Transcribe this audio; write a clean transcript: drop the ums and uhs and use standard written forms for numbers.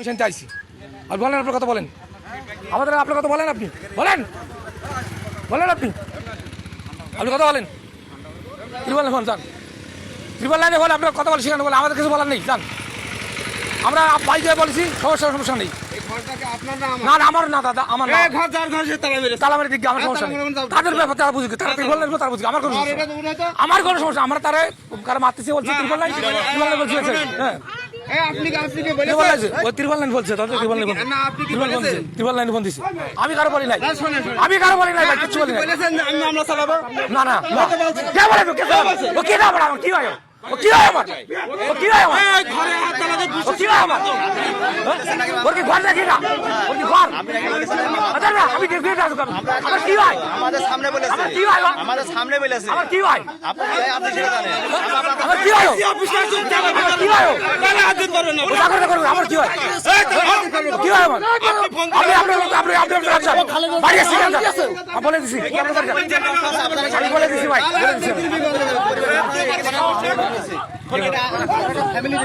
patient আইছি আর বলেন আপনার কথা বলেন আমাদের আপনার কথা বলেন আপনি বলেন বলেন আপনি কথা বলেন ত্রিপল ফোন যান ত্রিপল লাইনে বলে আপনার কথা বলে সেখানে বলে আমাদের কিছু বলার নেই যান আমরা বাইকে বলেছি সমস্যা নেই না না আমার না দাদা আমার তালা মেরে দিকে আমার সমস্যা নেই তাদের ব্যাপার তারা বুঝবে তারা ত্রিপল লাইন তারা বুঝবে আমার কোনো সমস্যা আমরা তারা কারো মারতেছে বলছে ত্রিপল লাইন বলছে হ্যাঁ আমি কারো বলি নাই আমি কারো বলি নাই কিছু বলি নাই না না কে বলে ও কে আমার কি হয় ও কি হয় আমার ও কি হয় আমার ও কি হয় আমার ওর কি ঘর দেখি না ওর কি ঘর আচ্ছা না আমি দেখি না আমার কি হয় আমাদের সামনে বলেছে আমার কি হয় আমাদের সামনে বলেছে আমার কি হয় আপনি সেটা জানেন আমার কি হয় আমার কি হয় আমার কি হয় কি হয় আমার আপনি বাড়ি আসছি বলে দিছি আমি বলে দিছি ভাই বলে দিছি ফ্যামিলি